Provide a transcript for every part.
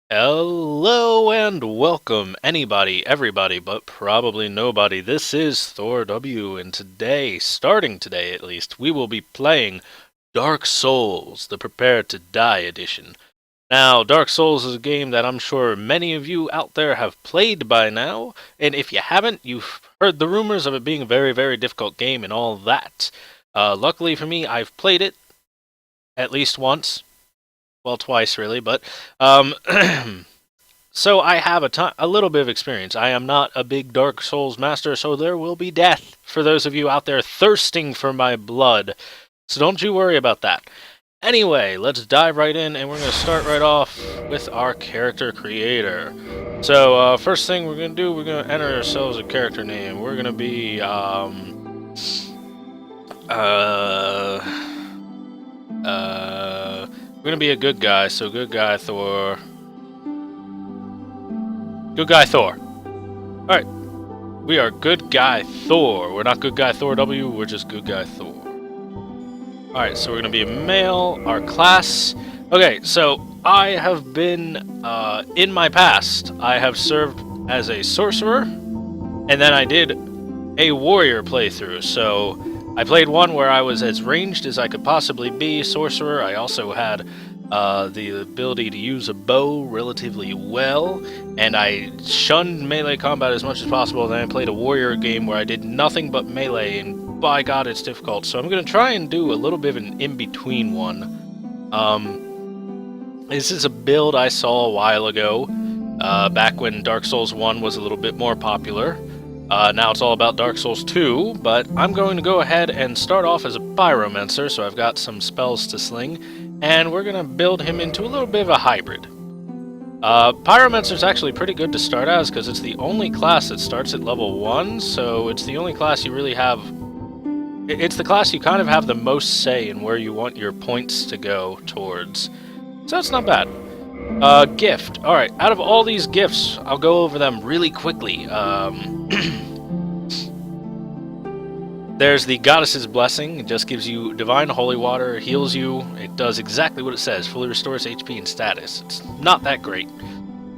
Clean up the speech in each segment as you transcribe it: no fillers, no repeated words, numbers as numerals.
Hello and welcome, anybody, everybody, but probably nobody. This is Thor W, and today, starting today at least, we will be playing Dark Souls, the Prepare to Die edition. Now, Dark Souls is a game that I'm sure many of you out there have played by now, and if you haven't, you've heard the rumors of it being a very, very difficult game and all that. Luckily for me, I've played it at least once. Well, twice really, but um, so I have a little bit of experience. I am not a big Dark Souls master, so there will be death for those of you out there thirsting for my blood. So don't you worry about that. Anyway, let's dive right in, and we're going to start right off with our character creator. So, first thing we're going to do, we're going to enter ourselves a character name. We're going to be, we're going to be a good guy, so good guy Thor. Good guy Thor. Alright. We are good guy Thor. We're not good guy Thor W, we're just good guy Thor. Alright, so we're going to be a male. Our class. Okay, so I have been, in my past, I have served as a sorcerer, and then I did a warrior playthrough. So I played one where I was as ranged as I could possibly be, sorcerer. I also had the ability to use a bow relatively well, and I shunned melee combat as much as possible. Then I played a warrior game where I did nothing but melee, and by God, it's difficult. So I'm going to try and do a little bit of an in-between one. This is a build I saw a while ago, back when Dark Souls 1 was a little bit more popular. Now it's all about Dark Souls 2, but I'm going to go ahead and start off as a pyromancer, so I've got some spells to sling, and we're going to build him into a little bit of a hybrid. Pyromancer's actually pretty good to start as, because it's the only class that starts at level 1, so it's the only class you really have... It's the class you kind of have the most say in where you want your points to go towards. So it's not bad. Gift. Alright, out of all these gifts, I'll go over them really quickly. There's the Goddess's Blessing. It just gives you divine holy water, heals you. It does exactly what it says, fully restores HP and status. It's not that great.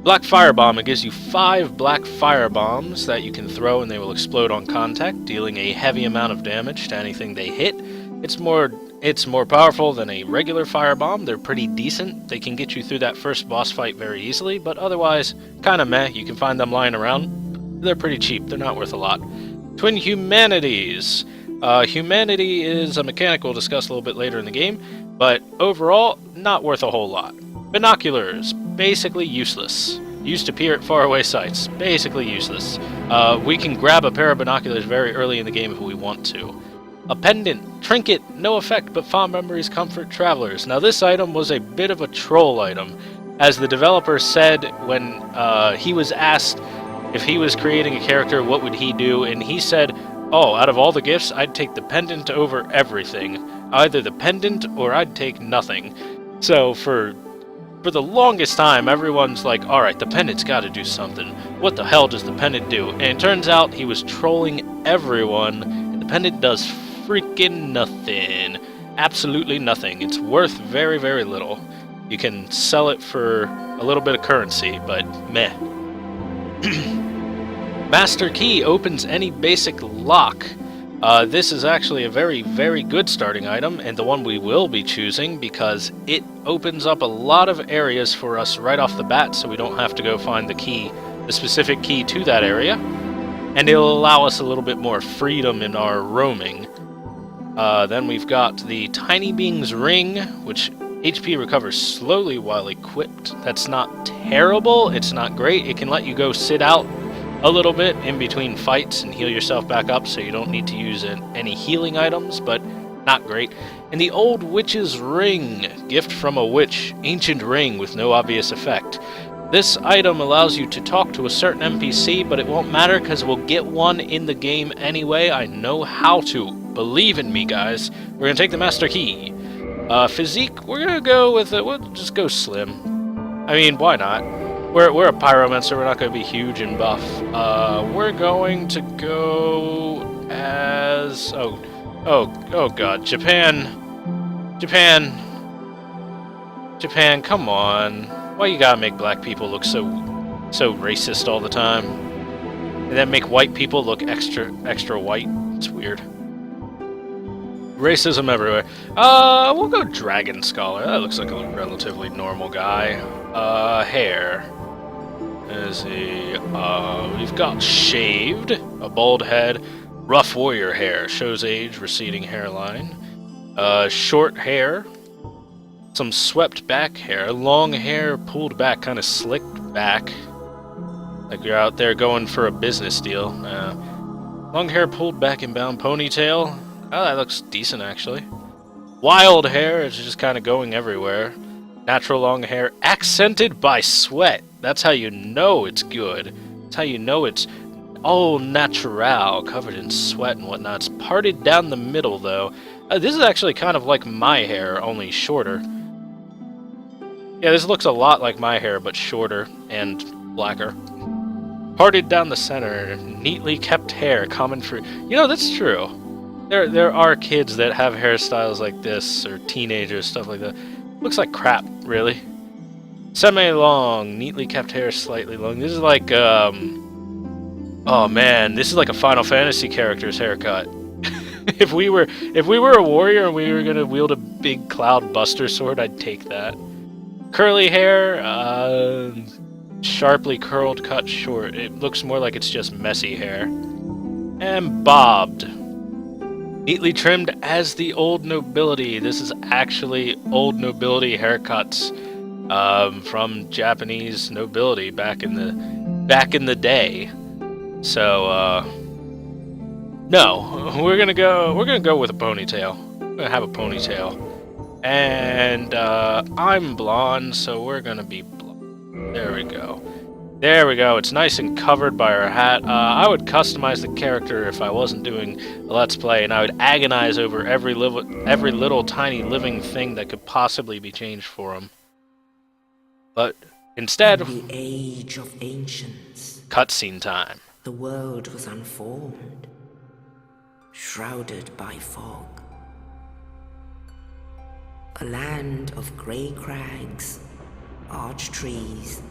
Black Firebomb. It gives you 5 black firebombs that you can throw and they will explode on contact, dealing a heavy amount of damage to anything they hit. It's more powerful than a regular firebomb. They're pretty decent. They can get you through that first boss fight very easily, but otherwise, kind of meh. You can find them lying around. They're pretty cheap. They're not worth a lot. Twin Humanities. Humanity is a mechanic we'll discuss a little bit later in the game, but overall, not worth a whole lot. Binoculars. Basically useless. Used to peer at faraway sights. Basically useless. We can grab a pair of binoculars very early in the game if we want to. A pendant, trinket, no effect but fond memories comfort travelers. Now this item was a bit of a troll item, as the developer said when he was asked if he was creating a character, what would he do, and he said, oh, out of all the gifts, I'd take the pendant over everything. Either the pendant or I'd take nothing. So for the longest time, everyone's like, alright, the pendant's gotta do something. What the hell does the pendant do? And it turns out he was trolling everyone, and the pendant does freaking nothing. Absolutely nothing. It's worth very, very little. You can sell it for a little bit of currency, but meh. Master Key opens any basic lock. This is actually a very, very good starting item, and the one we will be choosing because it opens up a lot of areas for us right off the bat, so we don't have to go find the specific key to that area, and it'll allow us a little bit more freedom in our roaming. Then we've got the Tiny Being's Ring, which HP recovers slowly while equipped. That's not terrible, it's not great. It can let you go sit out a little bit in between fights and heal yourself back up, so you don't need to use any healing items, but not great. And the Old Witch's Ring, gift from a witch, ancient ring with no obvious effect. This item allows you to talk to a certain NPC, but it won't matter because we'll get one in the game anyway. I know how to. Believe in me, guys. We're going to take the Master Key. Physique, we're going to go with it. We'll just go slim. I mean, why not? We're a pyromancer. We're not going to be huge and buff. We're going to go as... Oh god. Japan. Japan, come on. Why you gotta make black people look so racist all the time? And then make white people look extra white? It's weird. Racism everywhere. We'll go Dragon Scholar. That looks like a relatively normal guy. Hair. Let's see. We've got shaved, a bald head, rough warrior hair, shows age, receding hairline. Short hair, some swept back hair, long hair pulled back, kind of slicked back, like you're out there going for a business deal. Long hair pulled back and bound, ponytail. Oh, that looks decent actually. Wild hair, it's just kind of going everywhere. Natural long hair, accented by sweat. That's how you know it's good. That's how you know it's all natural, covered in sweat and whatnot. It's parted down the middle though. This is actually kind of like my hair, only shorter. Yeah, this looks a lot like my hair, but shorter and blacker. Parted down the center, neatly kept hair, common for... You know, that's true. There are kids that have hairstyles like this, or teenagers, stuff like that. Looks like crap, really. Semi-long, neatly kept hair, slightly long. This is like, oh man, this is like a Final Fantasy character's haircut. If we were a warrior and we were gonna wield a big cloud buster sword, I'd take that. Curly hair, sharply curled, cut short. It looks more like it's just messy hair. And bobbed. Neatly trimmed as the old nobility. This is actually old nobility haircuts from Japanese nobility back in the day. So no, we're gonna go with a ponytail. We're gonna have a ponytail. And I'm blonde, so we're gonna be blonde. There we go. There we go. It's nice and covered by our hat. I would customize the character if I wasn't doing a Let's Play, and I would agonize over every little tiny living thing that could possibly be changed for him. But instead, in the age of ancients, cutscene time. The world was unformed, shrouded by fog. A land of grey crags, arched trees,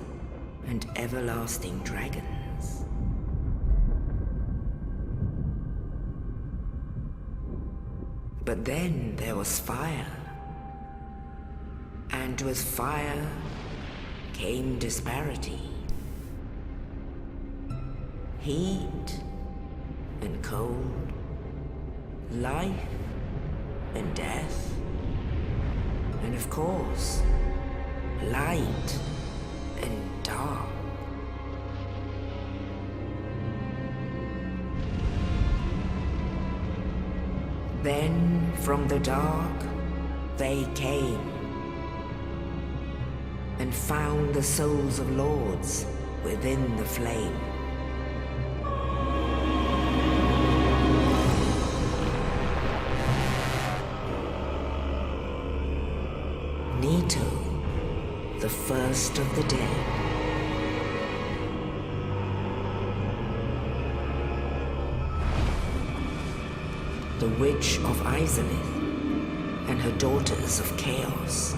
and everlasting dragons. But then there was fire, and with fire came disparity. Heat and cold, life and death, and of course, light and dark. Then from the dark they came and found the souls of lords within the flame. Nito, the first of the dead. The Witch of Izalith and her daughters of Chaos.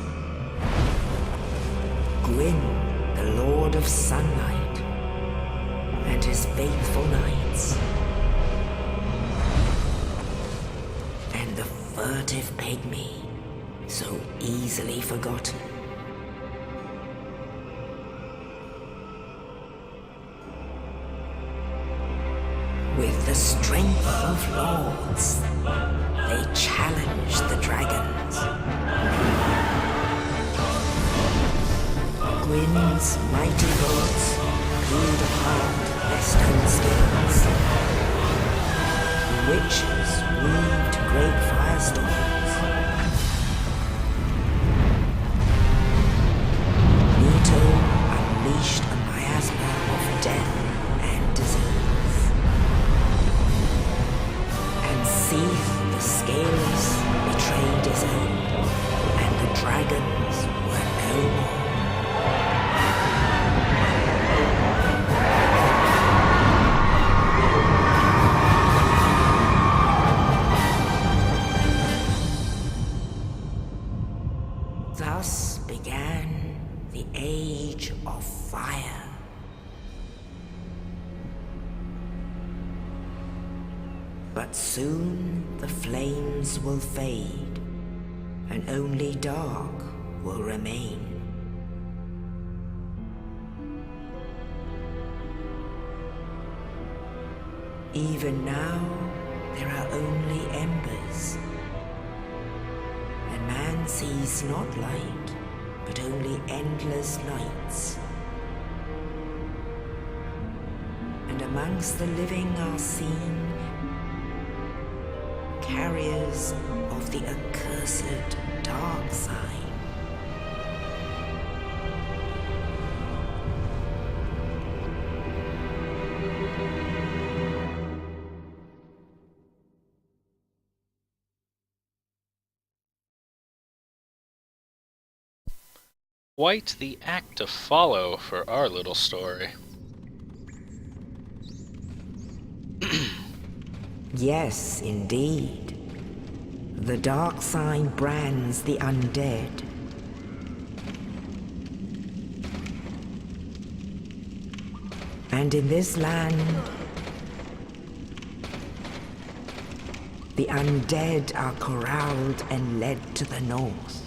Gwyn, the Lord of Sunlight, and his faithful knights. And the furtive pygmy, so easily forgotten. With the strength of lords, they challenged the dragons. Gwyn's mighty lords peeled apart their stone skills. The witches weaved great firestorms. Nito unleashed a miasma of death and disease. And Seath, the Scaleless, betrayed his own, and the dragons were no more. age of fire. But soon the flames will fade, and only dark will remain. Even now, there are only embers, and man sees not light, but only endless nights. And amongst the living are seen carriers of the accursed dark sign. Quite the act to follow for our little story. Yes, indeed. The dark sign brands the undead. And in this land, the undead are corralled and led to the north.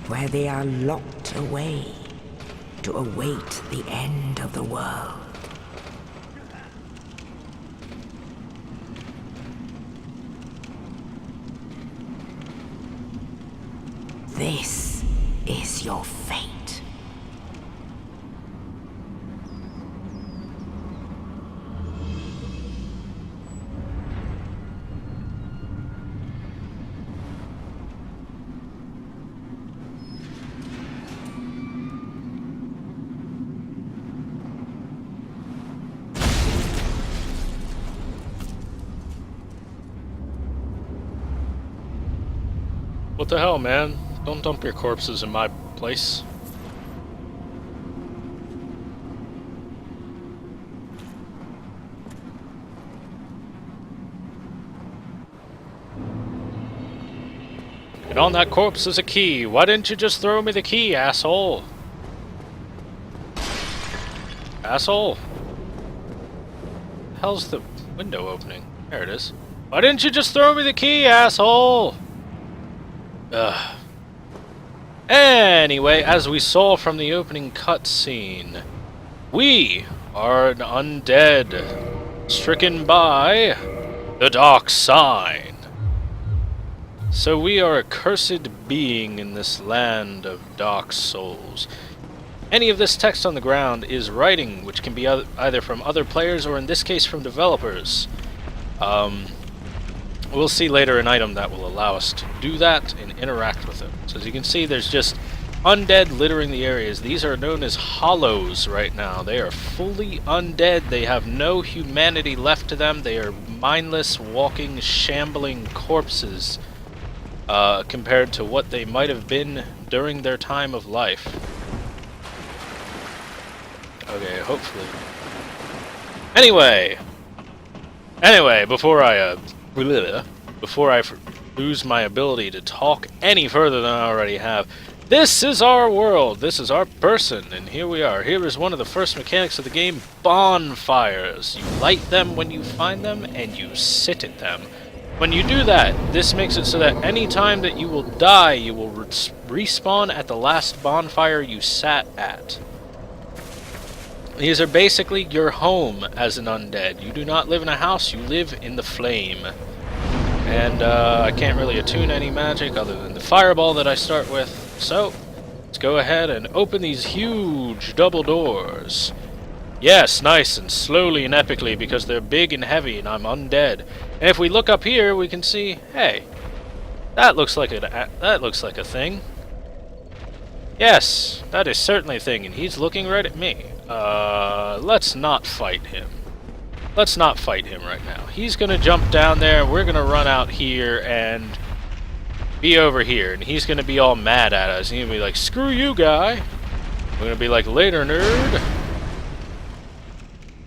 Where they are locked away to await the end of the world. This is your fate. What the hell, man? Don't dump your corpses in my place. And on that corpse is a key. Why didn't you just throw me the key, asshole? Asshole. How's the window opening? There it is. Why didn't you just throw me the key, asshole? Ugh. Anyway, as we saw from the opening cutscene, we are an undead, stricken by the dark sign. So we are a cursed being in this land of dark souls. Any of this text on the ground is writing, which can be either from other players or in this case from developers. We'll see later an item that will allow us to do that and interact with it. So as you can see, there's just undead littering the areas. These are known as hollows right now. They are fully undead. They have no humanity left to them. They are mindless, walking, shambling corpses compared to what they might have been during their time of life. Okay, hopefully. Anyway, before I lose my ability to talk any further than I already have, this is our world, this is our person, and here we are. Here is one of the first mechanics of the game, bonfires. You light them when you find them, and you sit at them. When you do that, this makes it so that any time that you will die, you will respawn at the last bonfire you sat at. These are basically your home as an undead. You do not live in a house, you live in the flame. And I can't really attune any magic other than the fireball that I start with. So, let's go ahead and open these huge double doors. Yes, nice and slowly and epically because they're big and heavy and I'm undead. And if we look up here, we can see, hey, that looks like a thing. Yes, that is certainly a thing, and he's looking right at me. Let's not fight him. Let's not fight him right now. He's gonna jump down there, we're gonna run out here and be over here, and he's gonna be all mad at us. He's gonna be like, screw you, guy. We're gonna be like, later, nerd.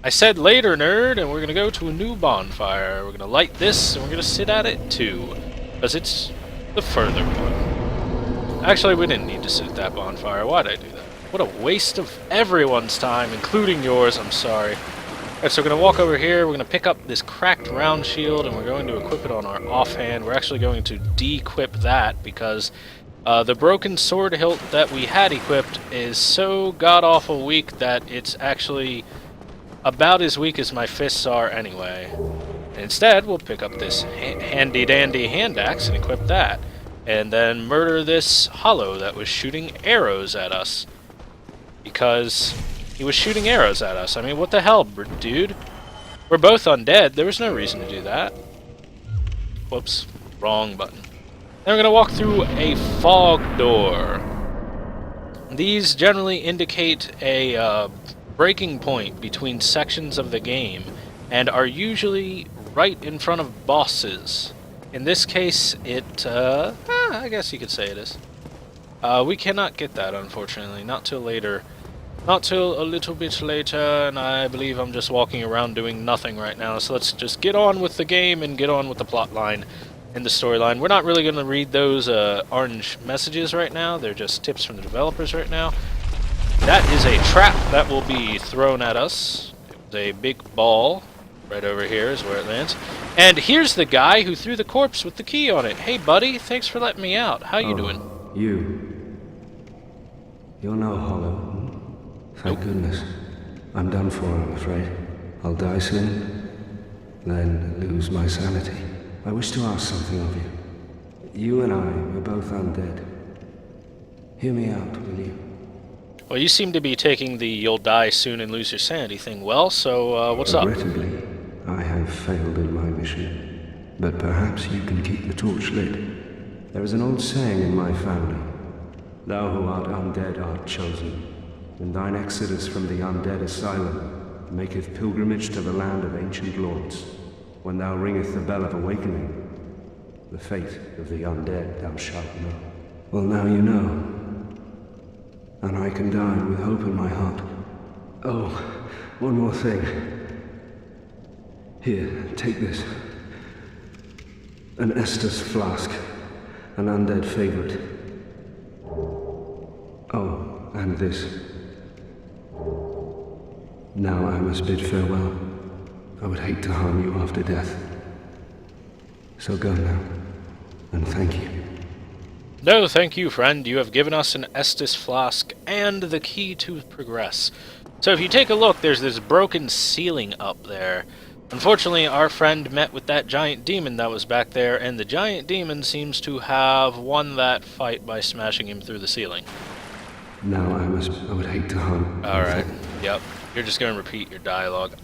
I said later, nerd, and we're gonna go to a new bonfire. We're gonna light this, and we're gonna sit at it, too. Because it's the further one. Actually, we didn't need to sit at that bonfire. Why'd I do that? What a waste of everyone's time, including yours. I'm sorry. Alright, so we're going to walk over here. We're going to pick up this cracked round shield, and we're going to equip it on our offhand. We're actually going to de-equip that because the broken sword hilt that we had equipped is so god-awful weak that it's actually about as weak as my fists are anyway. Instead, we'll pick up this handy-dandy hand axe and equip that. And then murder this hollow that was shooting arrows at us. Because he was shooting arrows at us. I mean, what the hell, dude? We're both undead. There was no reason to do that. Whoops. Wrong button. Then we're going to walk through a fog door. These generally indicate a breaking point between sections of the game and are usually right in front of bosses. In this case, I guess you could say it is. We cannot get that, unfortunately. Not till later. Not till a little bit later, and I believe I'm just walking around doing nothing right now. So let's just get on with the game and get on with the plot line and the storyline. We're not really going to read those orange messages right now. They're just tips from the developers right now. That is a trap that will be thrown at us. It was a big ball. Right over here is where it lands. And here's the guy who threw the corpse with the key on it. Hey, buddy, thanks for letting me out. How you doing? You're no hollow. Thank goodness. I'm done for, I'm afraid. I'll die soon, then lose my sanity. I wish to ask something of you. You and I are both undead. Hear me out, will you? Well, you seem to be taking the you'll die soon and lose your sanity thing well, so what's up? Regrettably, I have failed in my mission, but perhaps you can keep the torch lit. There is an old saying in my family, thou who art undead art chosen, and thine exodus from the Undead Asylum maketh pilgrimage to the land of ancient lords. When thou ringeth the bell of awakening, the fate of the undead thou shalt know. Well, now you know. And I can die with hope in my heart. Oh, one more thing. Here, take this. An Estus flask. An undead favorite. Oh, and this. Now I must bid farewell. I would hate to harm you after death. So go now, and thank you. No, thank you, friend. You have given us an Estus flask and the key to progress. So if you take a look, there's this broken ceiling up there. Unfortunately, our friend met with that giant demon that was back there, and the giant demon seems to have won that fight by smashing him through the ceiling. Now I would hate to harm. Alright, yep. You're just going to repeat your dialogue.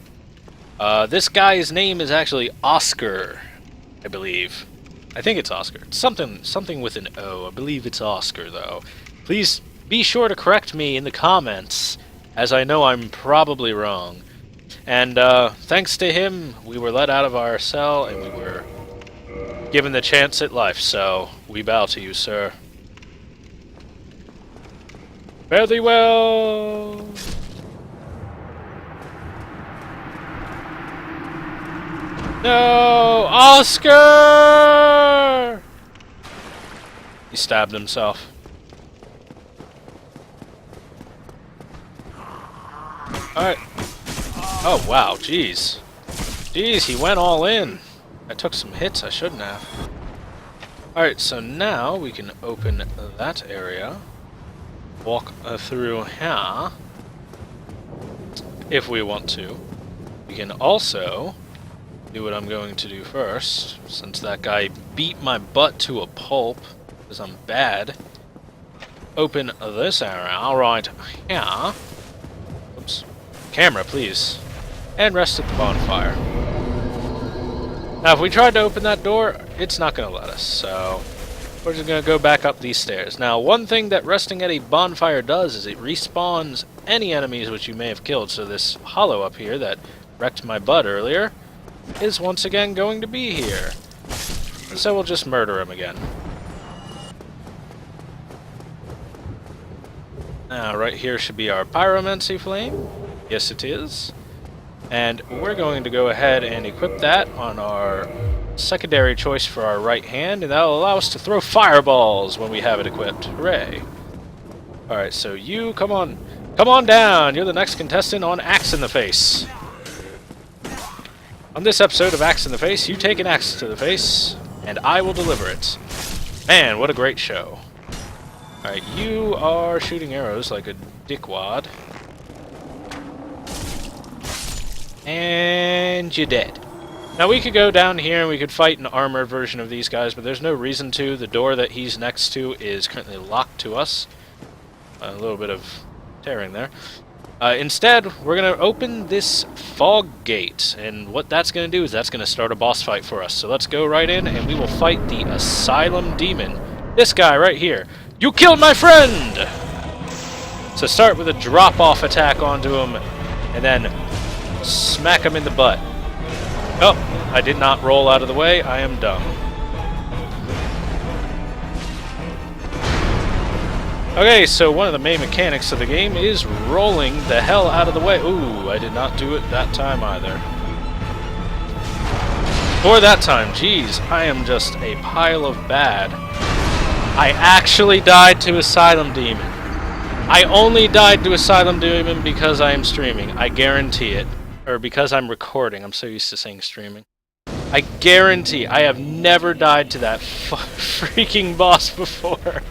This guy's name is actually Oscar, I believe. I think it's Oscar. It's something with an O. I believe it's Oscar, though. Please be sure to correct me in the comments, as I know I'm probably wrong. And thanks to him, we were let out of our cell, and we were given the chance at life, so we bow to you, sir. Fare thee well! No! Oscar! He stabbed himself. Alright. Oh, wow, jeez. Jeez, he went all in. I took some hits I shouldn't have. Alright, so now we can open that area. Walk through here. If we want to. We can also do what I'm going to do first, since that guy beat my butt to a pulp, because I'm bad. Open this area right here. Oops. Camera, please. And rest at the bonfire. Now, if we tried to open that door, it's not going to let us, so we're just going to go back up these stairs. Now, one thing that resting at a bonfire does is it respawns any enemies which you may have killed, so this hollow up here that wrecked my butt earlier is once again going to be here. And so we'll just murder him again. Now, right here should be our pyromancy flame. Yes, it is. And we're going to go ahead and equip that on our secondary choice for our right hand, and that'll allow us to throw fireballs when we have it equipped. Hooray. Alright, so you, come on. Come on down! You're the next contestant on Axe in the Face. On this episode of Axe in the Face, you take an axe to the face, and I will deliver it. Man, what a great show. Alright, you are shooting arrows like a dickwad. And you're dead. Now we could go down here and we could fight an armored version of these guys, but there's no reason to. The door that he's next to is currently locked to us. A little bit of tearing there. Instead, we're going to open this fog gate, and what that's going to do is that's going to start a boss fight for us. So let's go right in, and we will fight the Asylum Demon. This guy right here. You killed my friend! So start with a drop-off attack onto him, and then smack him in the butt. Oh, I did not roll out of the way. I am dumb. Okay, so one of the main mechanics of the game is rolling the hell out of the way. Ooh, I did not do it that time either. Or that time, jeez, I am just a pile of bad. I actually died to Asylum Demon. I only died to Asylum Demon because I am streaming. I guarantee it. Or because I'm recording. I'm so used to saying streaming. I guarantee I have never died to that freaking boss before.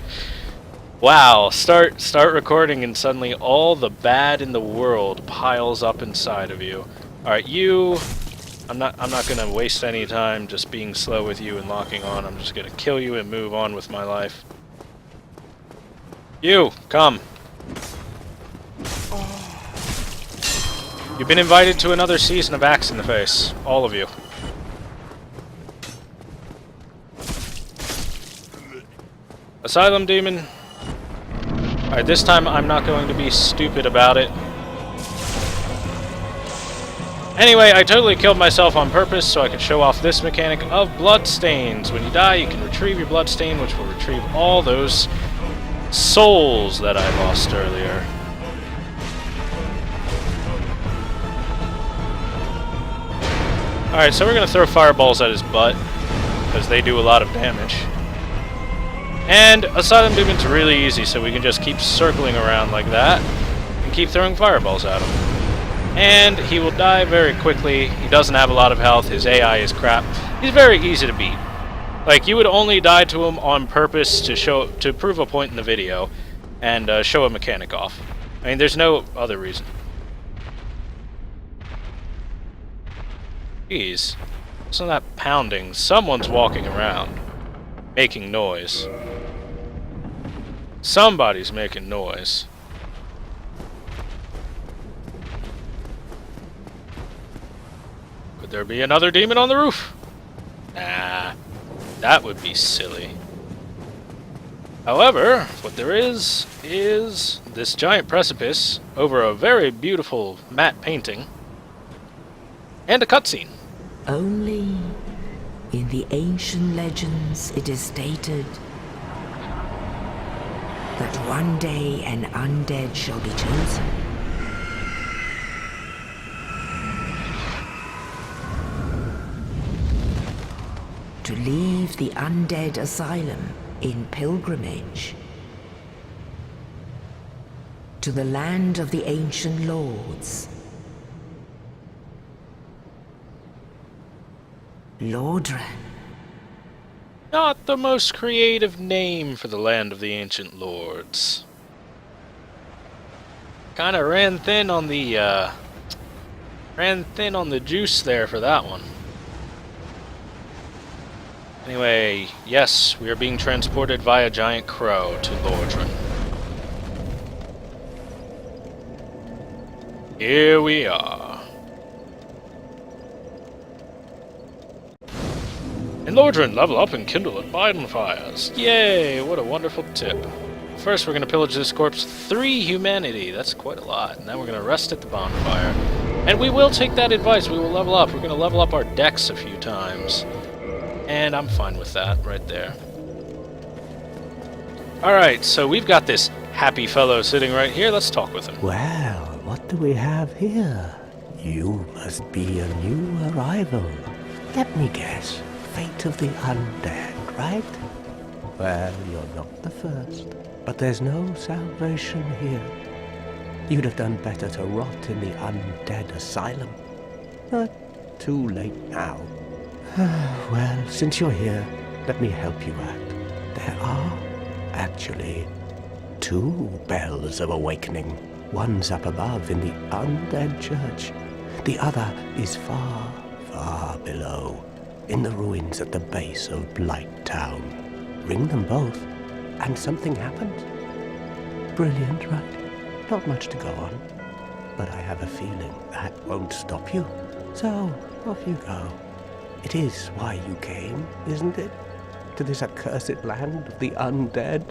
Wow, start recording and suddenly all the bad in the world piles up inside of you. Alright, you... I'm not gonna waste any time just being slow with you and locking on. I'm just gonna kill you and move on with my life. You, come. You've been invited to another season of Axe in the Face. All of you. Asylum Demon. Alright, this time I'm not going to be stupid about it. Anyway, I totally killed myself on purpose so I could show off this mechanic of bloodstains. When you die, you can retrieve your bloodstain, which will retrieve all those souls that I lost earlier. Alright, so we're going to throw fireballs at his butt, because they do a lot of damage. And Asylum Demon's really easy, so we can just keep circling around like that, and keep throwing fireballs at him. And he will die very quickly. He doesn't have a lot of health, his AI is crap. He's very easy to beat. Like, you would only die to him on purpose to prove a point in the video, and show a mechanic off. I mean, there's no other reason. Jeez. Listen to that pounding. Someone's walking around. Making noise. Somebody's making noise. Could there be another demon on the roof? Nah. That would be silly. However, what there is this giant precipice over a very beautiful matte painting and a cutscene. Only in the ancient legends it is stated that one day an undead shall be chosen. To leave the Undead Asylum in pilgrimage to the land of the ancient lords. Lordran. Not the most creative name for the land of the ancient lords. Kinda ran thin on the juice there for that one. Anyway, yes, we are being transported via giant crow to Lordran. Here we are. In Lordran, level up and kindle at bonfires. Yay, what a wonderful tip. First, we're going to pillage this corpse 3 humanity. That's quite a lot. And then we're going to rest at the bonfire. And we will take that advice. We will level up. We're going to level up our decks a few times. And I'm fine with that right there. Alright, so we've got this happy fellow sitting right here. Let's talk with him. Well, what do we have here? You must be a new arrival. Let me guess. fate of the undead, right? Well, you're not the first, but there's no salvation here. You'd have done better to rot in the Undead Asylum. But too late now. Well, since you're here, let me help you out. There are, actually, 2 bells of awakening. One's up above in the Undead Church. The other is far, far below, in the ruins at the base of Blight Town. Ring them both, and something happens. Brilliant, right? Not much to go on, but I have a feeling that won't stop you. So, off you go. It is why you came, isn't it? To this accursed land of the undead?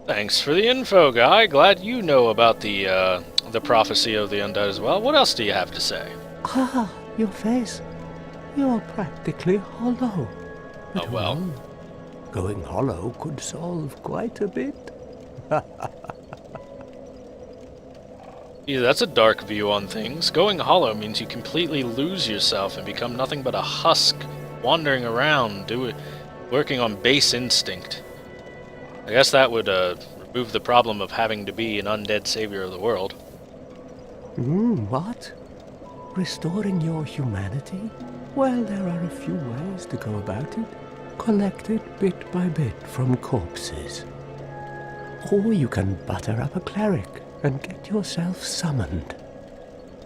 Thanks for the info, guy. Glad you know about the prophecy of the undead as well. What else do you have to say? Ah, your face. You're practically hollow. Oh, well. Going hollow could solve quite a bit. Yeah, that's a dark view on things. Going hollow means you completely lose yourself and become nothing but a husk, wandering around, working on base instinct. I guess that would remove the problem of having to be an undead savior of the world. What? Restoring your humanity? Well, there are a few ways to go about it. Collected bit by bit from corpses. Or you can butter up a cleric and get yourself summoned.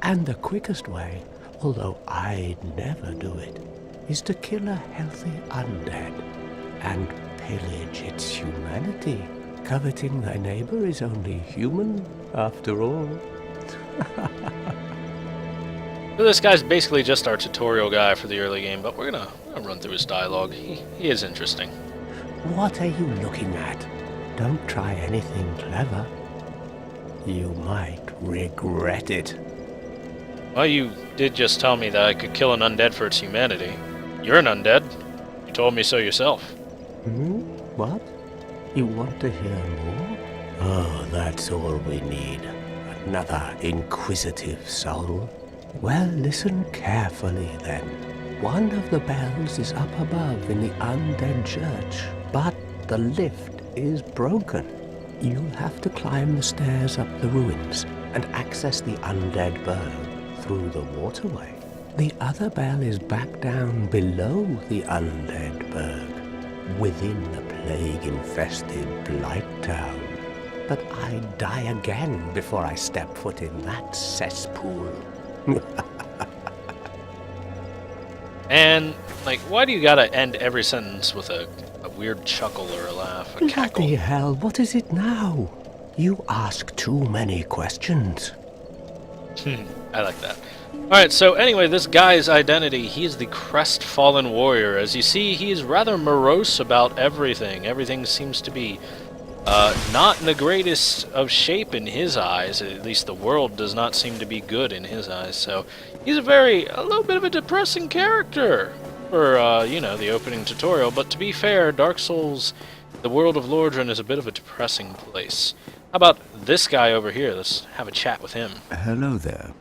And the quickest way, although I'd never do it, is to kill a healthy undead and pillage its humanity. Coveting thy neighbor is only human, after all. So this guy's basically just our tutorial guy for the early game, but we're gonna run through his dialogue. He is interesting. What are you looking at? Don't try anything clever. You might regret it. Well, you did just tell me that I could kill an undead for its humanity. You're an undead. You told me so yourself. What? You want to hear more? Oh, that's all we need. Another inquisitive soul. Well, listen carefully then. One of the bells is up above in the Undead Church, but the lift is broken. You'll have to climb the stairs up the ruins and access the Undead Burg through the waterway. The other bell is back down below the Undead Burg, within the plague-infested Blight Town. But I'd die again before I step foot in that cesspool. And, like, why do you gotta end every sentence with a weird chuckle or a laugh, a cackle? Bloody hell, what is it now? You ask too many questions. I like that. Alright, so anyway, this guy's identity, he is the crestfallen warrior. As you see, he is rather morose about everything. Everything seems to be not in the greatest of shape in his eyes. At least the world does not seem to be good in his eyes. So he's a little bit of a depressing character for, you know, the opening tutorial. But to be fair, Dark Souls, the world of Lordran is a bit of a depressing place. How about this guy over here? Let's have a chat with him. Hello there.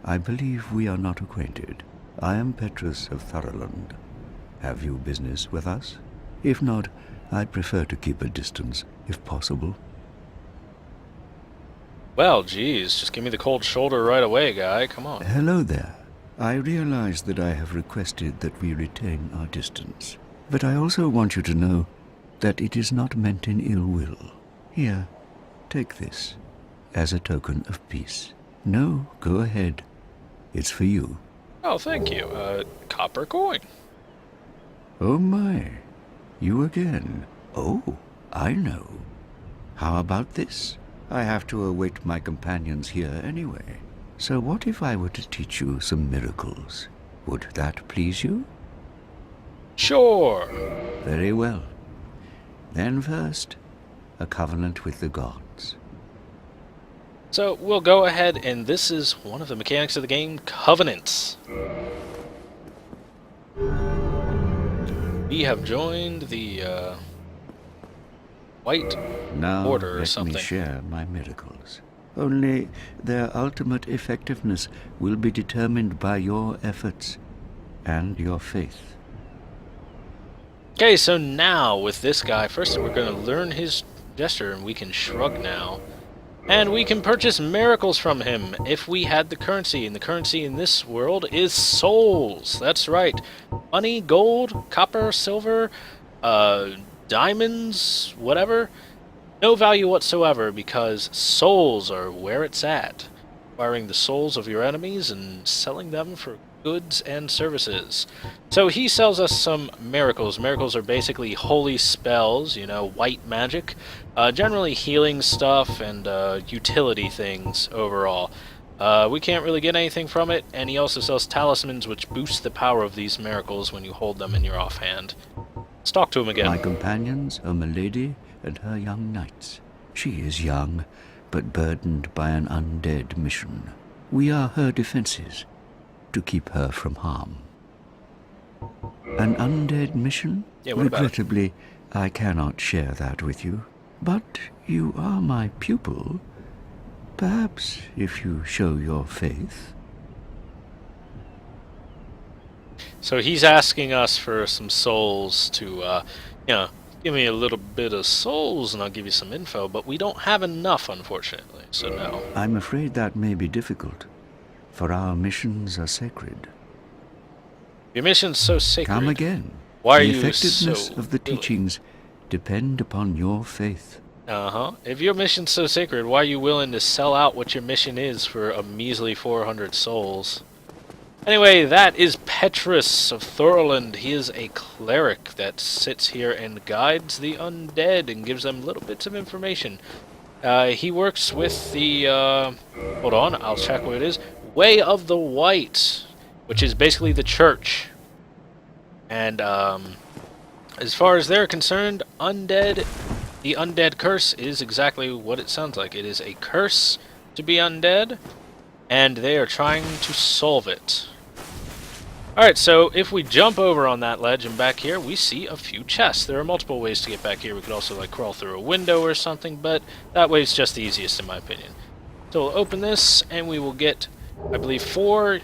I believe we are not acquainted. I am Petrus of Thurland. Have you business with us? If not, I'd prefer to keep a distance, if possible. Well, geez, just give me the cold shoulder right away, guy. Come on. Hello there. I realize that I have requested that we retain our distance, but I also want you to know that it is not meant in ill will. Here, take this, as a token of peace. No, go ahead. It's for you. Oh, thank you. Copper coin. Oh my, you again. Oh, I know. How about this? I have to await my companions here anyway. So what if I were to teach you some miracles? Would that please you? Sure. Very well. Then first, a covenant with the gods. So we'll go ahead, and this is one of the mechanics of the game, covenants. We have joined the White Now Order or let something. me share my miracles. Only their ultimate effectiveness will be determined by your efforts and your faith. Okay, so now with this guy, first we're going to learn his gesture, and we can shrug now. And we can purchase miracles from him if we had the currency, and the currency in this world is souls. That's right. Money, gold, copper, silver, diamonds, whatever. No value whatsoever, because souls are where it's at. Acquiring the souls of your enemies and selling them for goods and services. So he sells us some miracles. Miracles are basically holy spells, you know, white magic. Generally healing stuff and utility things overall. We can't really get anything from it, and he also sells talismans which boost the power of these miracles when you hold them in your offhand. Let's talk to him again. My companions are Milady and her young knights. She is young, but burdened by an undead mission. We are her defenses, to keep her from harm. An undead mission? Yeah, what about it? Regrettably, I cannot share that with you. But you are my pupil. Perhaps if you show your faith. So he's asking us for some souls to, you know, give me a little bit of souls and I'll give you some info, but we don't have enough, unfortunately, so no. I'm afraid that may be difficult, for our missions are sacred. Your mission's so sacred. Come again. Why are the you effectiveness so of the willing? teachings depend upon your faith. If your mission's so sacred, why are you willing to sell out what your mission is for a measly 400 souls? Anyway, that is Petrus of Thorland. He is a cleric that sits here and guides the undead and gives them little bits of information. He works with the, hold on, I'll check what it is. Way of the White, which is basically the church. And, as far as they're concerned, the undead curse is exactly what it sounds like. It is a curse to be undead, and they are trying to solve it. Alright, so if we jump over on that ledge and back here, we see a few chests. There are multiple ways to get back here. We could also, like, crawl through a window or something, but that way is just the easiest in my opinion. So we'll open this, and we will get, I believe, four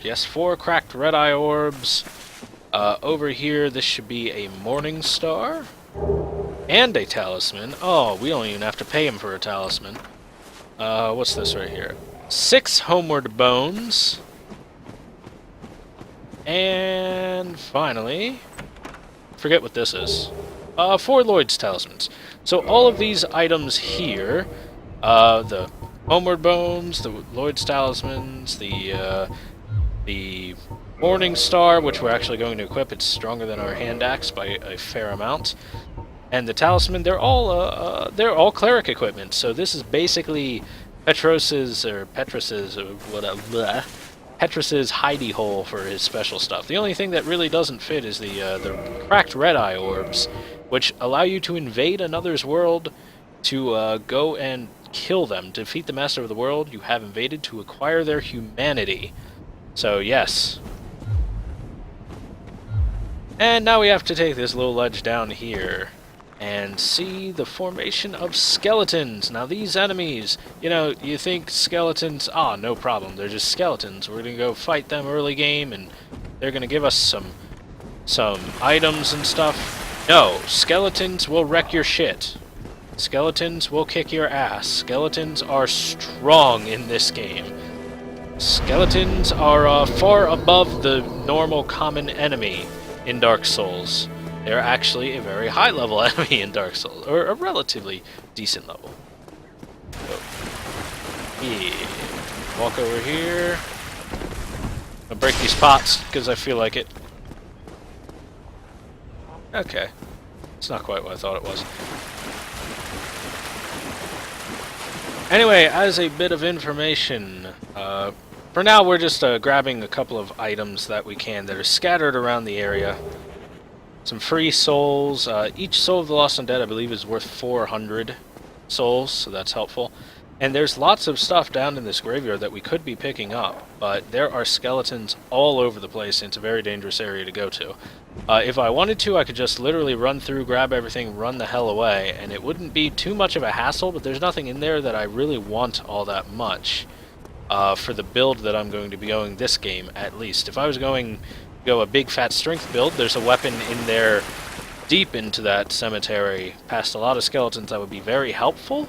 cracked red-eye orbs. Over here, this should be a morning star. And a talisman. Oh, we don't even have to pay him for a talisman. What's this right here? 6 homeward bones. And finally, forget what this is. 4 Lloyd's talismans. So all of these items here, the homeward bones, the Lloyd's talismans, the morning star, which we're actually going to equip. It's stronger than our hand axe by a fair amount. And the talisman, they're all cleric equipment. So this is basically Petrus's hidey hole for his special stuff. The only thing that really doesn't fit is the cracked red-eye orbs, which allow you to invade another's world, to go and kill them, defeat the master of the world you have invaded, to acquire their humanity. So yes. And now we have to take this little ledge down here and see the formation of skeletons. Now these enemies, you know, you think skeletons, no problem, they're just skeletons. We're gonna go fight them early game and they're gonna give us some items and stuff. No, skeletons will wreck your shit. Skeletons will kick your ass. Skeletons are strong in this game. Skeletons are far above the normal common enemy in Dark Souls. They're actually a very high-level enemy in Dark Souls, or a relatively decent level. So, yeah. Walk over here. I'll break these pots, because I feel like it. Okay. It's not quite what I thought it was. Anyway, as a bit of information, for now we're just grabbing a couple of items that we can that are scattered around the area. Some free souls. Each soul of the lost undead, I believe, is worth 400 souls, so that's helpful. And there's lots of stuff down in this graveyard that we could be picking up, but there are skeletons all over the place, and it's a very dangerous area to go to. If I wanted to, I could just literally run through, grab everything, run the hell away, and it wouldn't be too much of a hassle, but there's nothing in there that I really want all that much for the build that I'm going to be going this game, at least. If I was going to go a big fat strength build, there's a weapon in there deep into that cemetery past a lot of skeletons that would be very helpful.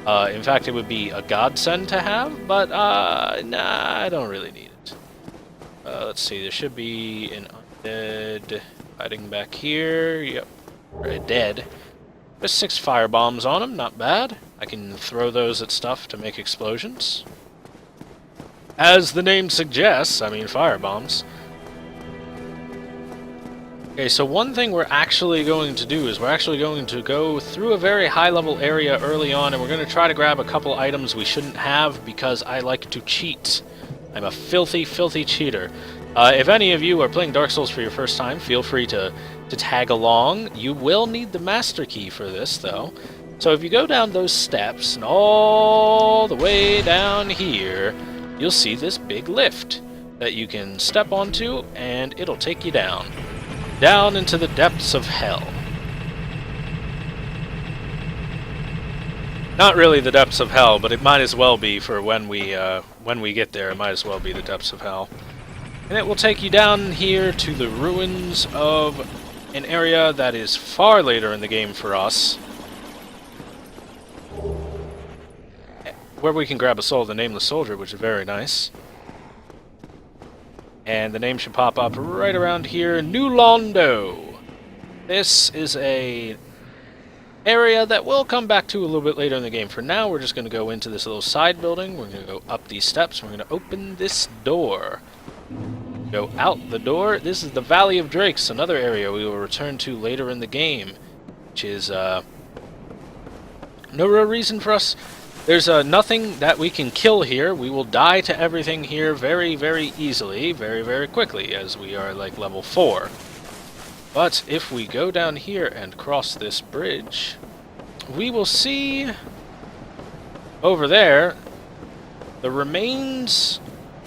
In fact, it would be a godsend to have, but nah, I don't really need it. Let's see, there should be an undead hiding back here. Yep, dead. There's 6 fire bombs on him, not bad. I can throw those at stuff to make explosions. As the name suggests, I mean fire bombs. Okay, so one thing we're actually going to do is we're actually going to go through a very high-level area early on, and we're going to try to grab a couple items we shouldn't have because I like to cheat. I'm a filthy, filthy cheater. If any of you are playing Dark Souls for your first time, feel free to tag along. You will need the Master Key for this, though. So if you go down those steps and all the way down here, you'll see this big lift that you can step onto, and it'll take you down. Down into the depths of hell. Not really the depths of hell, but it might as well be for when we get there. It might as well be the depths of hell. And it will take you down here to the ruins of an area that is far later in the game for us, where we can grab a soul of the Nameless Soldier, which is very nice. And the name should pop up right around here, New Londo. This is a area that we'll come back to a little bit later in the game. For now, we're just going to go into this little side building. We're going to go up these steps. We're going to open this door. Go out the door. This is the Valley of Drakes, another area we will return to later in the game, which is no real reason for us. There's nothing that we can kill here. We will die to everything here very, very easily, very, very quickly, as we are like level 4. But if we go down here and cross this bridge, we will see over there the remains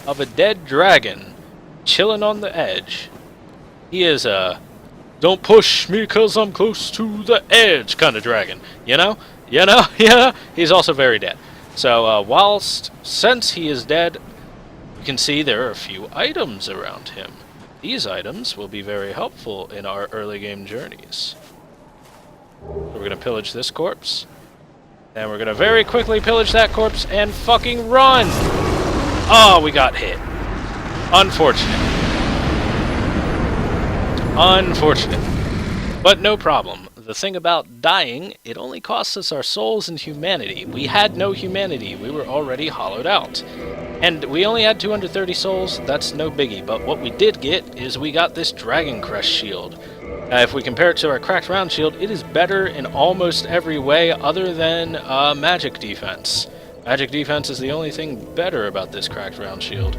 of a dead dragon chilling on the edge. He is a "don't push me 'cause I'm close to the edge" kind of dragon, you know? Yeah, he's also very dead. So, since he is dead, you can see there are a few items around him. These items will be very helpful in our early game journeys. So we're going to pillage this corpse, and we're going to very quickly pillage that corpse and fucking run! Oh, we got hit. Unfortunate. But no problem. The thing about dying, it only costs us our souls and humanity. We had no humanity. We were already hollowed out. And we only had 230 souls. That's no biggie. But what we did get is we got this Dragon Crest shield. If we compare it to our Cracked Round shield, it is better in almost every way other than magic defense. Magic defense is the only thing better about this Cracked Round shield.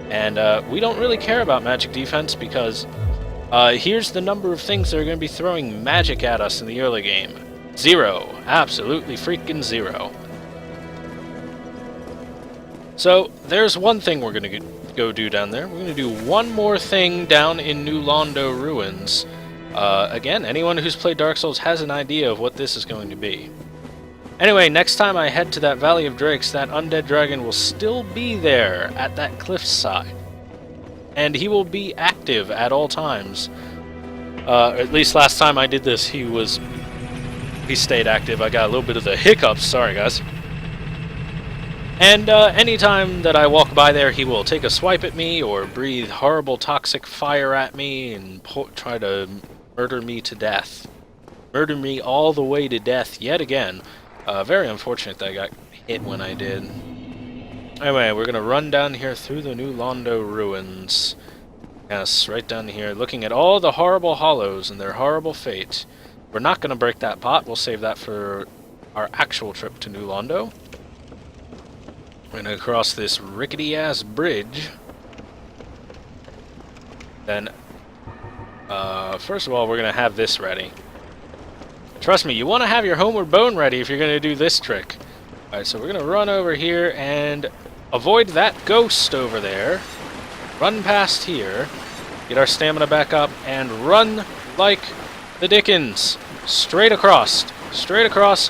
And we don't really care about magic defense because here's the number of things that are going to be throwing magic at us in the early game. 0. Absolutely freaking 0. So, there's one thing we're going to go do down there. We're going to do one more thing down in New Londo Ruins. Again, anyone who's played Dark Souls has an idea of what this is going to be. Anyway, next time I head to that Valley of Drakes, that undead dragon will still be there at that cliffside. And he will be active at all times. At least last time I did this, he stayed active. I got a little bit of the hiccups, sorry guys. And anytime that I walk by there, he will take a swipe at me or breathe horrible toxic fire at me and try to murder me to death. Murder me all the way to death yet again. Very unfortunate that I got hit when I did. Anyway, we're going to run down here through the New Londo Ruins. Yes, right down here, looking at all the horrible hollows and their horrible fate. We're not going to break that pot. We'll save that for our actual trip to New Londo. We're going to cross this rickety-ass bridge. Then, first of all, we're going to have this ready. Trust me, you want to have your homeward bone ready if you're going to do this trick. Alright, so we're gonna run over here and avoid that ghost over there. Run past here. Get our stamina back up and run like the Dickens. Straight across. Straight across.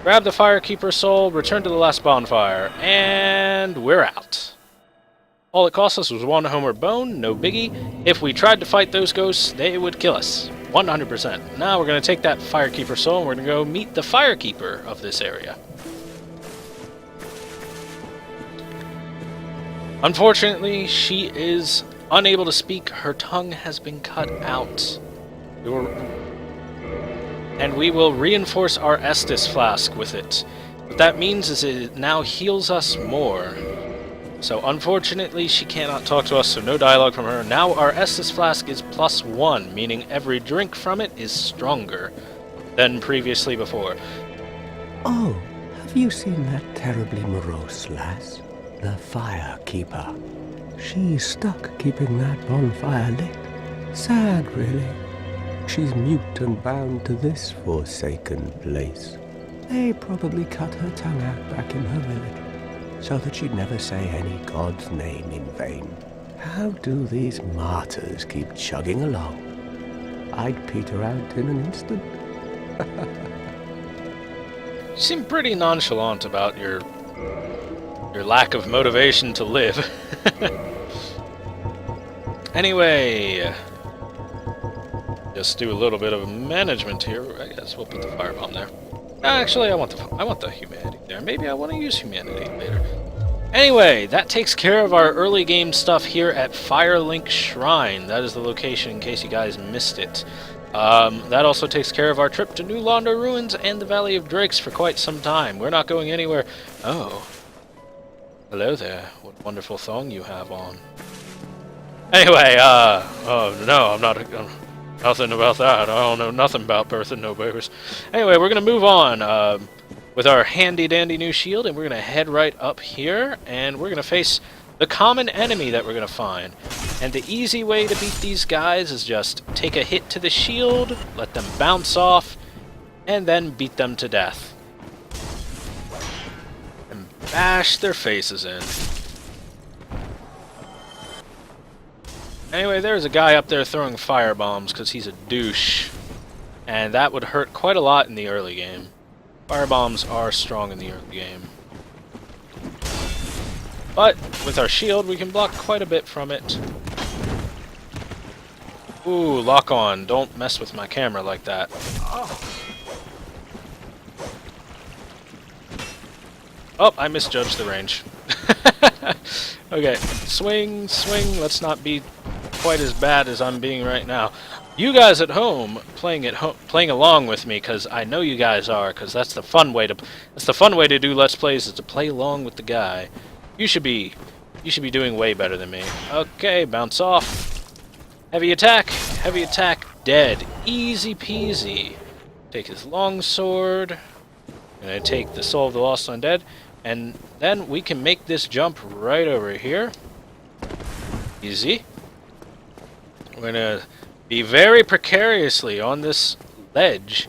Grab the Firekeeper soul, return to the last bonfire, and we're out. All it cost us was 1 homeward bone, no biggie. If we tried to fight those ghosts, they would kill us. 100%. Now we're going to take that Firekeeper soul and we're going to go meet the Firekeeper of this area. Unfortunately, she is unable to speak. Her tongue has been cut out. And we will reinforce our Estus flask with it. What that means is it now heals us more. So unfortunately, she cannot talk to us, so no dialogue from her. Now our Estus flask is +1, meaning every drink from it is stronger than previously before. Oh, have you seen that terribly morose lass? The Firekeeper. She's stuck keeping that bonfire lit. Sad, really. She's mute and bound to this forsaken place. They probably cut her tongue out back in her village, so that she'd never say any god's name in vain. How do these martyrs keep chugging along? I'd peter out in an instant. You seem pretty nonchalant about your lack of motivation to live. Anyway, just do a little bit of management here. I guess we'll put the firebomb there. Actually, I want the humanity there. Maybe I want to use humanity later. Anyway, that takes care of our early game stuff here at Firelink Shrine. That is the location in case you guys missed it. That also takes care of our trip to New Londo Ruins and the Valley of Drakes for quite some time. We're not going anywhere. Oh. Hello there. What wonderful thong you have on. Anyway, oh no, I'm not, nothing about that. I don't know nothing about birthing no babies. Anyway, we're gonna move on, with our handy-dandy new shield, and we're gonna head right up here, and we're gonna face the common enemy that we're gonna find. And the easy way to beat these guys is just take a hit to the shield, let them bounce off, and then beat them to death. And bash their faces in. Anyway, there's a guy up there throwing fire bombs because he's a douche. And that would hurt quite a lot in the early game. Fire bombs are strong in the early game. But with our shield, we can block quite a bit from it. Ooh, lock on. Don't mess with my camera like that. Oh, I misjudged the range. Okay, swing, swing. Let's not be quite as bad as I'm being right now. You guys at home playing along with me, because I know you guys are, because that's the fun way to do Let's Plays, is to play along with the guy. You should be doing way better than me. Okay, bounce off. Heavy attack, dead. Easy peasy. Take his longsword. Gonna take the Soul of the Lost Undead, and then we can make this jump right over here. Easy. We're gonna be very precariously on this ledge.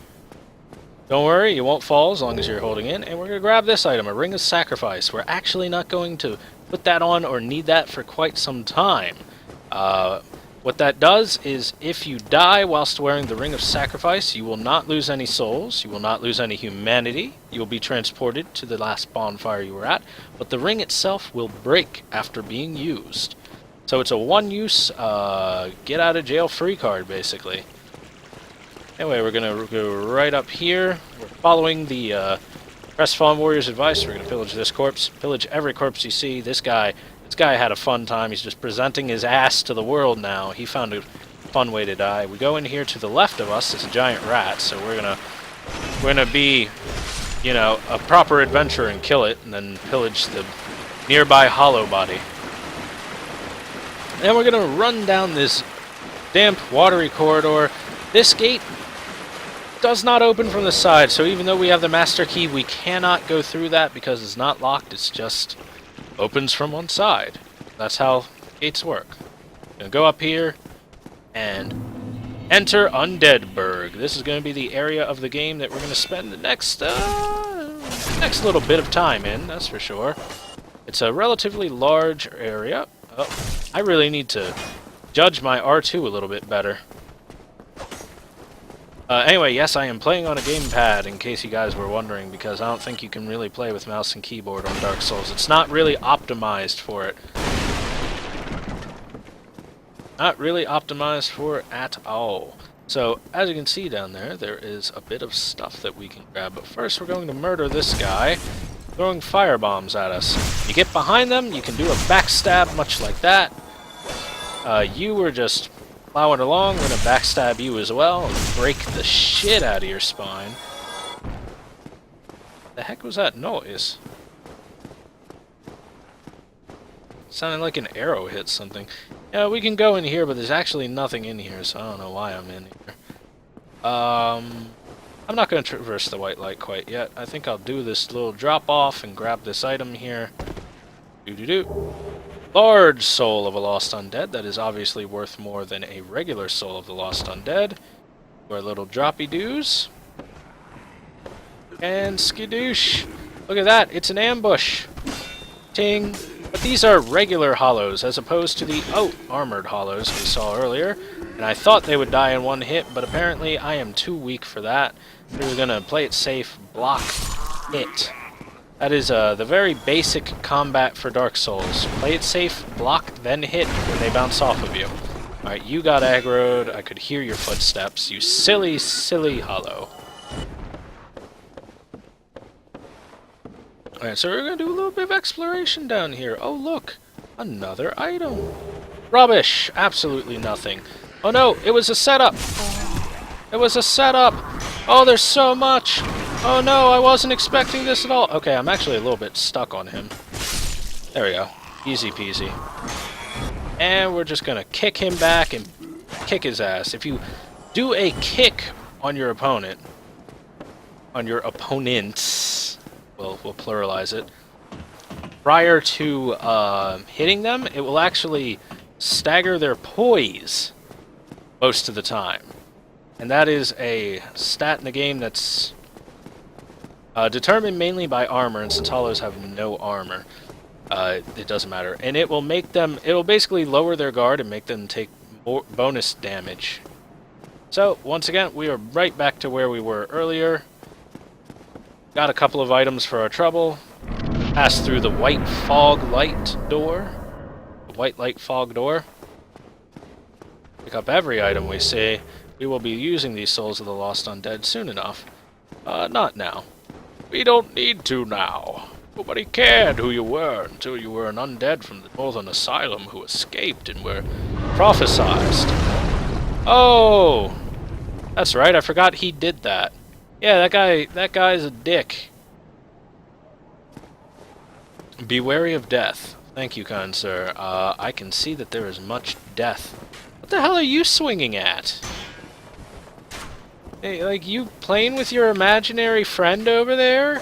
Don't worry, you won't fall as long as you're holding in. And we're gonna grab this item, a Ring of Sacrifice. We're actually not going to put that on or need that for quite some time. What that does is, if you die whilst wearing the Ring of Sacrifice, you will not lose any souls, you will not lose any humanity, you will be transported to the last bonfire you were at, but the ring itself will break after being used. So it's a one-use, get out of jail free card, basically. Anyway, we're gonna go right up here. We're following the Crestfallen Warrior's advice. We're gonna pillage this corpse, pillage every corpse you see. This guy had a fun time. He's just presenting his ass to the world now. He found a fun way to die. We go in here to the left of us. It's a giant rat, so we're gonna be, you know, a proper adventurer and kill it, and then pillage the nearby hollow body. And we're gonna run down this damp, watery corridor. This gate does not open from the side, so even though we have the master key, we cannot go through that because it's not locked. It's just opens from one side. That's how gates work. Gonna go up here and enter Undead Burg. This is going to be the area of the game that we're going to spend the next next little bit of time in, that's for sure. It's a relatively large area. Oh, I really need to judge my R2 a little bit better. Anyway, yes, I am playing on a gamepad, in case you guys were wondering, because I don't think you can really play with mouse and keyboard on Dark Souls. It's not really optimized for it. Not really optimized for it at all. So, as you can see down there, there is a bit of stuff that we can grab. But first, we're going to murder this guy, throwing fire bombs at us. You get behind them, you can do a backstab much like that. You were just plowing along, we're going to backstab you as well and break the shit out of your spine. The heck was that noise? Sounded like an arrow hit something. Yeah, we can go in here, but there's actually nothing in here, so I don't know why I'm in here. I'm not going to traverse the white light quite yet. I think I'll do this little drop-off and grab this item here. Doo-doo-doo. Large soul of a lost undead. That is obviously worth more than a regular soul of the lost undead. Our little droppy-doos. And skidoosh. Look at that, it's an ambush. Ting. But these are regular hollows, as opposed to the, armored hollows we saw earlier. And I thought they would die in one hit, but apparently I am too weak for that. We're gonna play it safe, block, hit. That is the very basic combat for Dark Souls. Play it safe, block, then hit when they bounce off of you. Alright, you got aggroed. I could hear your footsteps. You silly, silly hollow. Alright, so we're going to do a little bit of exploration down here. Oh, look. Another item. Rubbish. Absolutely nothing. Oh, no. It was a setup. It was a setup. Oh, there's so much. Oh, no. I wasn't expecting this at all. Okay, I'm actually a little bit stuck on him. There we go. Easy peasy. And we're just going to kick him back and kick his ass. If you do a kick on your opponent, on your opponents, we'll pluralize it, prior to hitting them, it will actually stagger their poise most of the time. And that is a stat in the game that's determined mainly by armor, and since hollows have no armor, it doesn't matter. And it will make them, it will basically lower their guard and make them take more bonus damage. So, once again, we are right back to where we were earlier. Got a couple of items for our trouble. Pass through the white fog light door. The white light fog door. Pick up every item we see. We will be using these souls of the lost undead soon enough. Not now. We don't need to now. Nobody cared who you were until you were an undead from the Northern Asylum who escaped and were prophesized. Oh! That's right, I forgot he did that. Yeah, that guy's a dick. Be wary of death. Thank you, kind sir. I can see that there is much death. What the hell are you swinging at? Hey, like, you playing with your imaginary friend over there?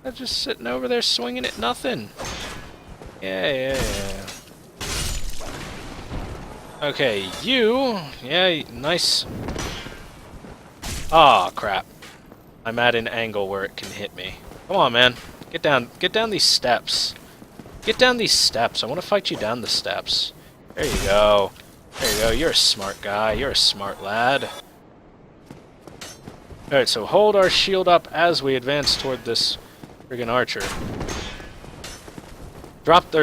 I'm just sitting over there swinging at nothing. Yeah. Okay, you... Yeah, nice... Aw, crap. I'm at an angle where it can hit me. Come on, man. Get down these steps. Get down these steps. I want to fight you down the steps. There you go. There you go. You're a smart guy. You're a smart lad. Alright, so hold our shield up as we advance toward this friggin' archer. Drop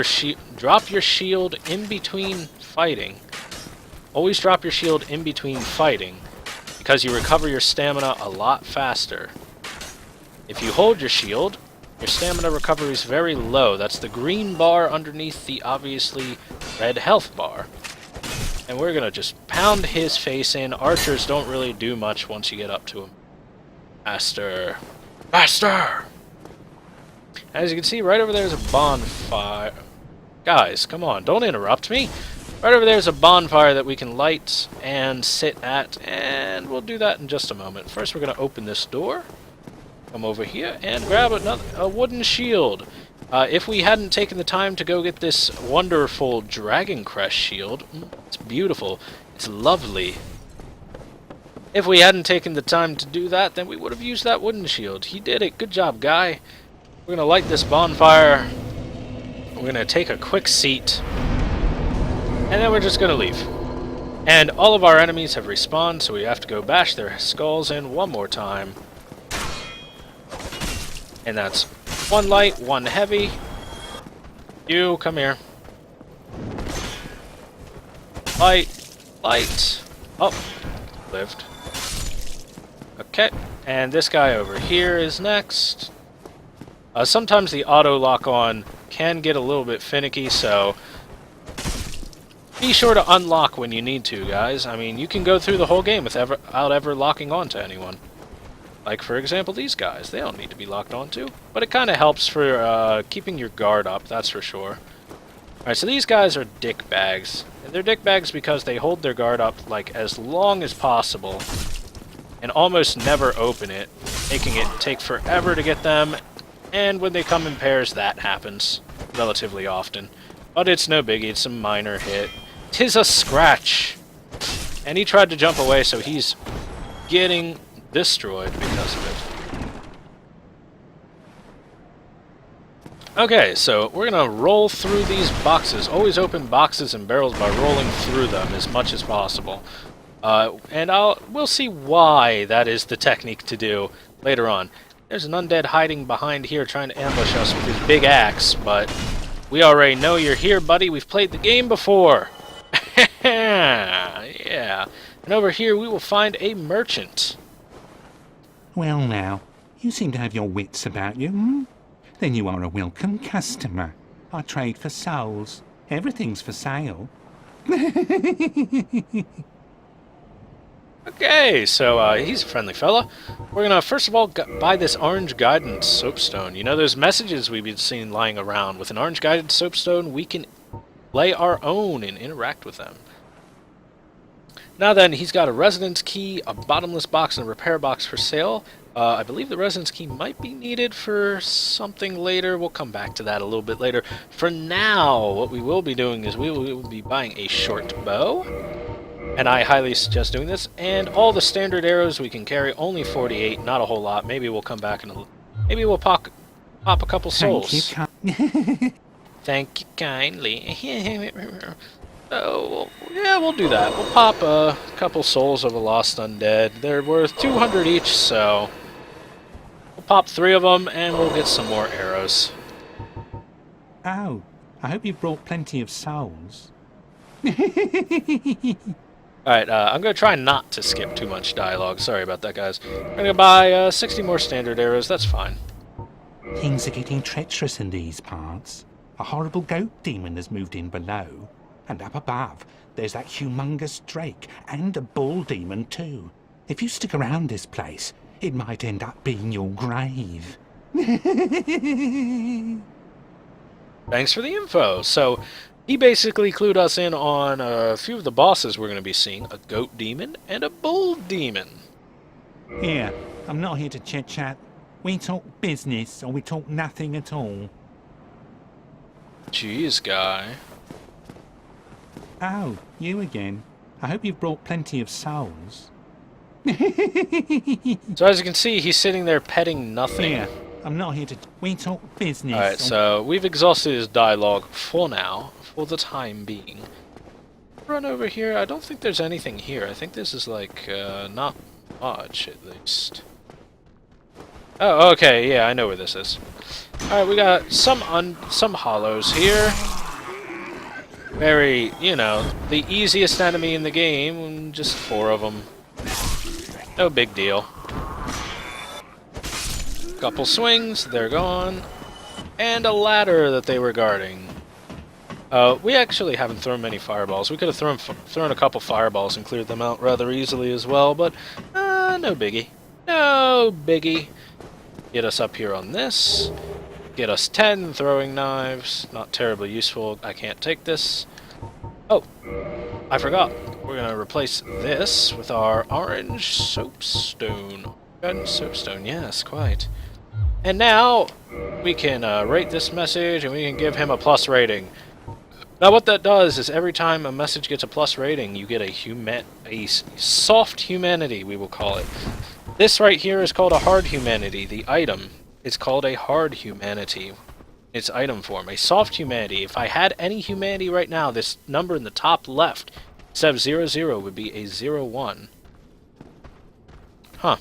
your shield in between fighting. Always drop your shield in between fighting, because you recover your stamina a lot faster. If you hold your shield, your stamina recovery is very low. That's the green bar underneath the obviously red health bar. And we're gonna just pound his face in. Archers don't really do much once you get up to him. Faster. Faster! As you can see, right over there is a bonfire. Guys, come on, don't interrupt me. Right over there is a bonfire that we can light and sit at, and we'll do that in just a moment. First, we're going to open this door, come over here, and grab a wooden shield. If we hadn't taken the time to go get this wonderful Dragon Crest shield, it's beautiful, it's lovely. If we hadn't taken the time to do that, then we would have used that wooden shield. He did it. Good job, guy. We're going to light this bonfire. We're going to take a quick seat. And then we're just going to leave. And all of our enemies have respawned, so we have to go bash their skulls in one more time. And that's one light, one heavy. You, come here. Light. Oh, lived. Okay, and this guy over here is next. Sometimes the auto lock-on can get a little bit finicky, so be sure to unlock when you need to, guys. I mean, you can go through the whole game without ever locking on to anyone. Like, for example, these guys. They don't need to be locked onto. But it kind of helps for keeping your guard up, that's for sure. Alright, so these guys are dick bags. And they're dick bags because they hold their guard up, like, as long as possible. And almost never open it, making it take forever to get them. And when they come in pairs, that happens relatively often. But it's no biggie, it's a minor hit. 'Tis a scratch! And he tried to jump away, so he's getting destroyed because of it. Okay, so we're gonna roll through these boxes. Always open boxes and barrels by rolling through them as much as possible. And we'll see why that is the technique to do later on. There's an undead hiding behind here trying to ambush us with his big axe, but we already know you're here, buddy. We've played the game before. Yeah. And over here we will find a merchant. Well now, you seem to have your wits about you, hmm? Then you are a welcome customer. I trade for souls. Everything's for sale. Okay, so he's a friendly fella. We're gonna first of all buy this orange guidance soapstone. You know those messages we've been seeing lying around? With an orange guidance soapstone, we can lay our own and interact with them. Now then, he's got a residence key, a bottomless box, and a repair box for sale. I believe the residence key might be needed for something later. We'll come back to that a little bit later. For now, what we will be doing is we will be buying a short bow. And I highly suggest doing this. And all the standard arrows we can carry, only 48, not a whole lot. Maybe we'll come back and maybe we'll pop a couple souls. Thank you kindly. Oh, yeah, we'll do that. We'll pop a couple souls of a lost undead. They're worth 200 each, so we'll pop 3 of them, and we'll get some more arrows. Oh, I hope you brought plenty of souls. Alright, I'm going to try not to skip too much dialogue. Sorry about that, guys. I'm going to buy 60 more standard arrows. That's fine. Things are getting treacherous in these parts. A horrible goat demon has moved in below. And up above, there's that humongous drake, and a bull demon too. If you stick around this place, it might end up being your grave. Thanks for the info. So, he basically clued us in on a few of the bosses we're going to be seeing. A goat demon and a bull demon. Here, I'm not here to chit-chat. We talk business, or we talk nothing at all. Jeez, guy. Oh, you again. I hope you've brought plenty of souls. So as you can see, he's sitting there petting nothing. Here, I'm not here to... We talk business. Alright, so we've exhausted his dialogue for now, for the time being. Run over here. I don't think there's anything here. I think this is like, not much, at least. Oh, okay, yeah, I know where this is. Alright, we got some hollows here. Very, you know, the easiest enemy in the game, just 4 of them. No big deal. Couple swings, they're gone. And a ladder that they were guarding. We actually haven't thrown many fireballs. We could have thrown a couple fireballs and cleared them out rather easily as well, but no biggie. No biggie. Get us up here on this. Get us 10 throwing knives. Not terribly useful. I can't take this. Oh, I forgot. We're going to replace this with our orange soapstone. Soapstone, yes, quite. And now we can rate this message and we can give him a plus rating. Now what that does is every time a message gets a plus rating, you get a soft humanity, we will call it. This right here is called a hard humanity. The item is called a hard humanity. Its item form. A soft humanity. If I had any humanity right now, this number in the top left, instead of 00, would be a 01. Huh.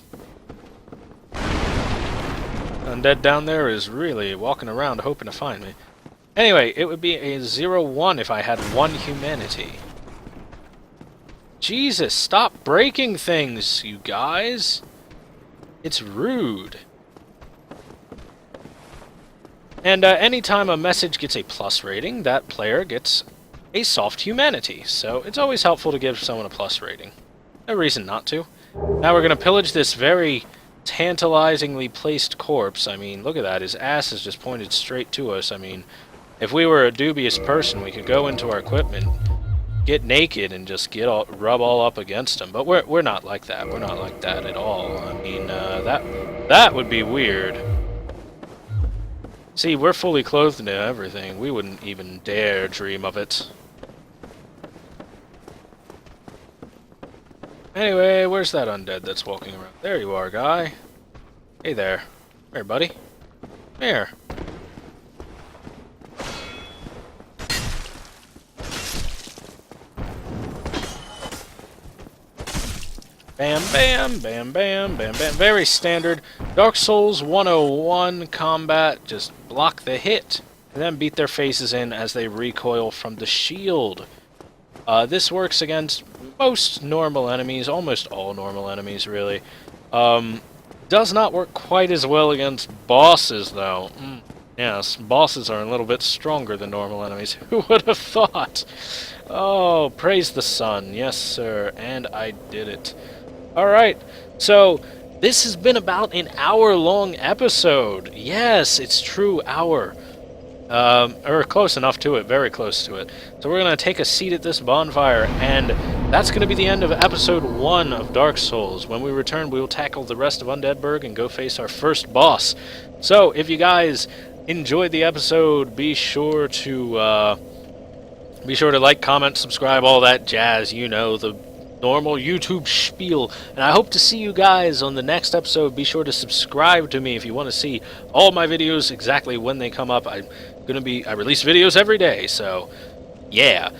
Undead down there is really walking around hoping to find me. Anyway, it would be a 01 if I had one humanity. Jesus, stop breaking things, you guys. It's rude. And anytime a message gets a plus rating, that player gets a soft humanity. So it's always helpful to give someone a plus rating. No reason not to. Now we're going to pillage this very tantalizingly placed corpse. I mean, look at that. His ass is just pointed straight to us. I mean, if we were a dubious person, we could go into our equipment, get naked, and just rub all up against him. But we're not like that. We're not like that at all. I mean, that would be weird. See, we're fully clothed and everything. We wouldn't even dare dream of it. Anyway, where's that undead that's walking around? There you are, guy. Hey there. Here, buddy. Here. Bam, bam, bam, bam, bam, bam. Very standard Dark Souls 101 combat. Just block the hit, and then beat their faces in as they recoil from the shield. This works against most normal enemies, almost all normal enemies, really. Does not work quite as well against bosses, though. Yes, bosses are a little bit stronger than normal enemies. Who would have thought? Oh, praise the sun. Yes, sir, and I did it. Alright, so this has been about an hour-long episode. Yes, it's true, hour. Or close enough to it, very close to it. So we're going to take a seat at this bonfire, and that's going to be the end of episode 1 of Dark Souls. When we return, we will tackle the rest of Undead Burg and go face our first boss. So, if you guys enjoyed the episode, be sure to like, comment, subscribe, all that jazz, you know, the normal YouTube spiel. And I hope to see you guys on the next episode. Be sure to subscribe to me if you want to see all my videos exactly when they come up. I release videos every day, so yeah.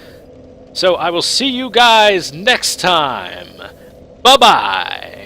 So I will see you guys next time. Bye-bye.